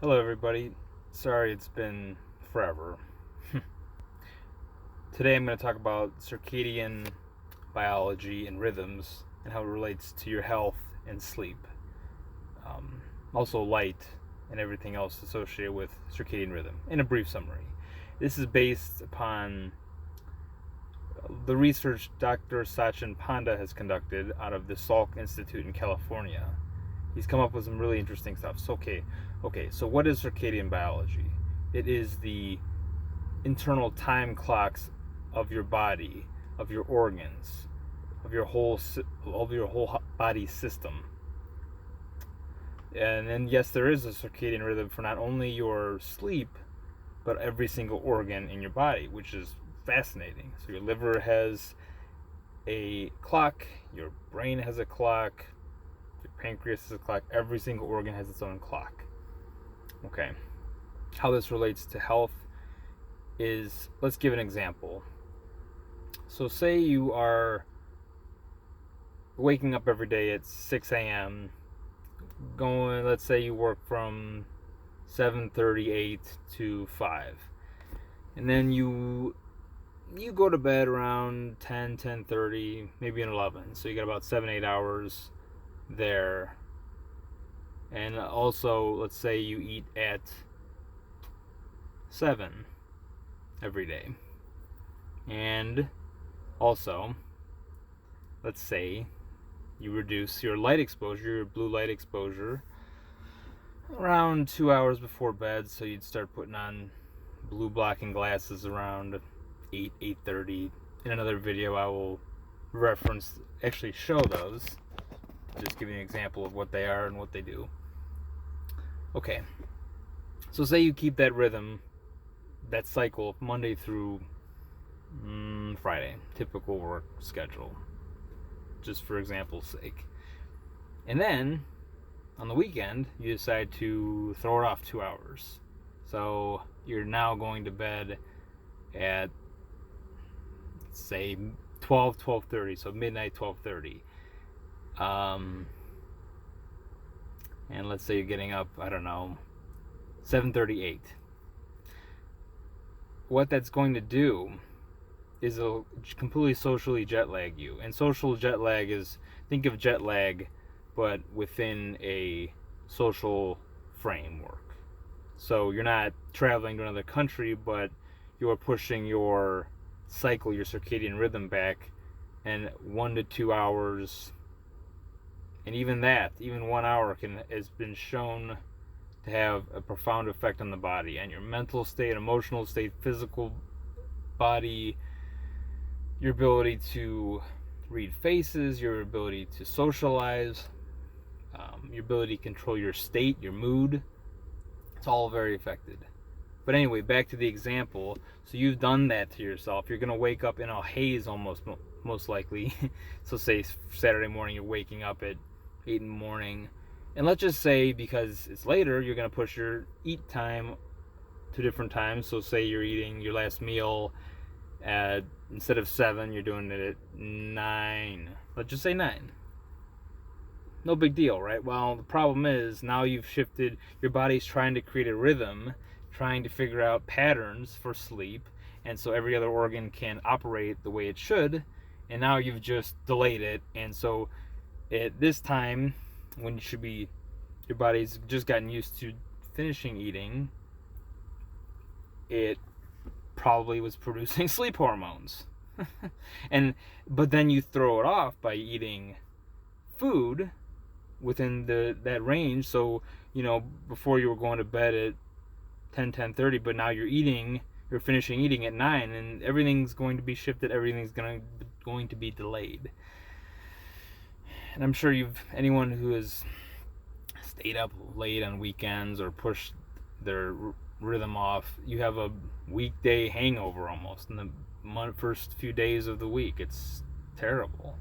Hello, everybody. Sorry it's been forever. Today I'm going to talk about circadian biology and rhythms and how it relates to your health and sleep. Also, light and everything else associated with circadian rhythm in a brief summary. This is based upon the research Dr. Satchin Panda has conducted out of the Salk Institute in California. He's come up with some really interesting stuff. So what is circadian biology? It is the internal time clocks of your body, of your organs, of your whole body system. And then yes, there is a circadian rhythm for not only your sleep, but every single organ in your body, which is fascinating. So your liver has a clock, your brain has a clock, your pancreas has a clock, every single organ has its own clock. Okay. How this relates to health is, let's give an example. So say you are waking up every day at 6 a.m., let's say you work from 7:38 to 5. And then you go to bed around 10:30, maybe an 11. So you got about 7-8 hours there. And also, let's say you eat at 7 every day. And also, let's say you reduce your light exposure, your blue light exposure, around 2 hours before bed. So you'd start putting on blue blocking glasses around 8:30. In another video I will actually show those, just give you an example of what they are and what they do. Okay, so say you keep that rhythm, that cycle, Monday through Friday, typical work schedule, just for example's sake. And then on the weekend you decide to throw it off 2 hours. So you're now going to bed at, say, 12:30, so midnight, 12:30. And let's say you're getting up, I don't know, 7:38. What that's going to do is it'll completely socially jet lag you. And social jet lag is, think of jet lag, but within a social framework. So you're not traveling to another country, but you're pushing your cycle, your circadian rhythm back, and 1 to 2 hours, and even 1 hour has been shown to have a profound effect on the body, and your mental state, emotional state, physical body, your ability to read faces, your ability to socialize, your ability to control your state, your mood. It's all very affected. But anyway, back to the example. So you've done that to yourself. You're going to wake up in a haze most likely. So say Saturday morning you're waking up at 8 in the morning. And let's just say, because it's later, you're going to push your eat time to different times. So say you're eating your last meal at, instead of 7, you're doing it at 9. Let's just say 9. No big deal, right? Well, the problem is now you've shifted, your body's trying to create a rhythm, trying to figure out patterns for sleep, and so every other organ can operate the way it should, and now you've just delayed it. And so at this time, when your body's just gotten used to finishing eating, it probably was producing sleep hormones. But then you throw it off by eating food within that range. So before you were going to bed at 10:30, but now you're finishing eating at 9, and everything's going to be shifted, everything's going to be delayed. And I'm sure anyone who has stayed up late on weekends or pushed their rhythm off, you have a weekday hangover almost in the first few days of the week. It's terrible.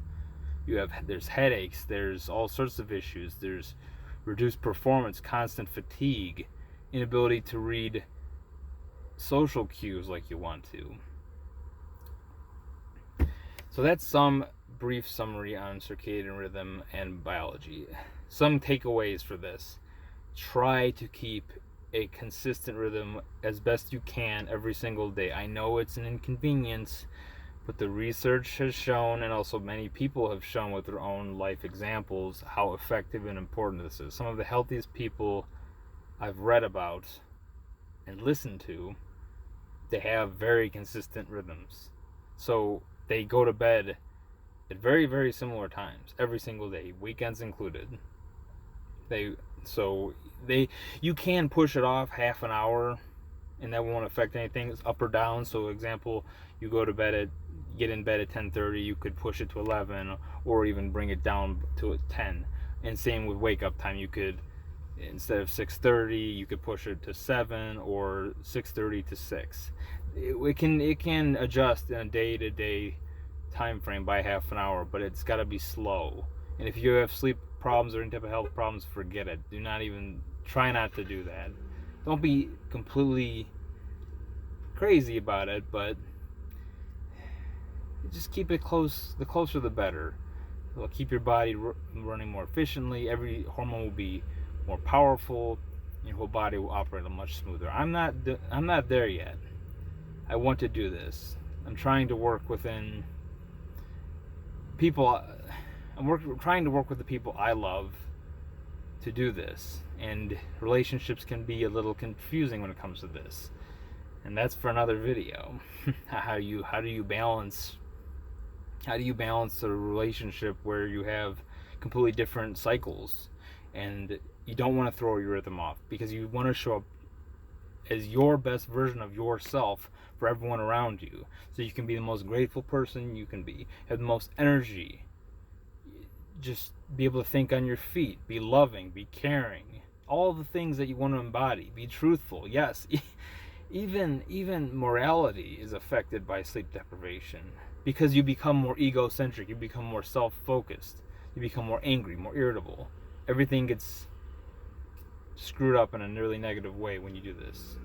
There's headaches, there's all sorts of issues, there's reduced performance, constant fatigue, inability to read social cues like you want to. So that's some brief summary on circadian rhythm and biology. Some takeaways for this: try to keep a consistent rhythm as best you can every single day. I know it's an inconvenience, but the research has shown, and also many people have shown with their own life examples, how effective and important this is. Some of the healthiest people I've read about and listened to, they have very consistent rhythms. So they go to bed at very, very similar times every single day, weekends included. They so they you can push it off half an hour, and that won't affect anything. It's up or down. So example, you go to bed at get in bed at 10:30, you could push it to 11, or even bring it down to 10. And same with wake up time, you could, instead of 6:30, you could push it to 7, or 6:30 to 6. It can adjust in a day-to-day time frame by half an hour, but it's got to be slow. And if you have sleep problems or any type of health problems, forget it. Do not even try not to do that. Don't be completely crazy about it, but just keep it close. The closer the better. It'll keep your body running more efficiently. Every hormone will be more powerful. Your whole body will operate a much smoother. I'm not there yet. I want to do this. I'm trying to work within people. Trying to work with the people I love to do this, and relationships can be a little confusing when it comes to this, and that's for another video. How do you balance a relationship where you have completely different cycles, and you don't want to throw your rhythm off, because you want to show up as your best version of yourself for everyone around you, so you can be the most grateful person you can be, have the most energy, just be able to think on your feet, be loving, be caring, all the things that you want to embody, be truthful. Yes, even morality is affected by sleep deprivation, because you become more egocentric, you become more self-focused, you become more angry, more irritable. Everything gets screwed up in a really negative way when you do this.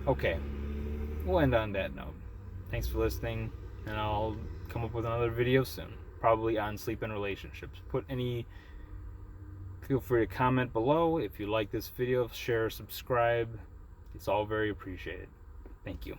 Okay, we'll end on that note. Thanks for listening, and I'll come up with another video soon, probably on sleep and relationships. Feel free to comment below if you like this video, share, subscribe. It's all very appreciated. Thank you.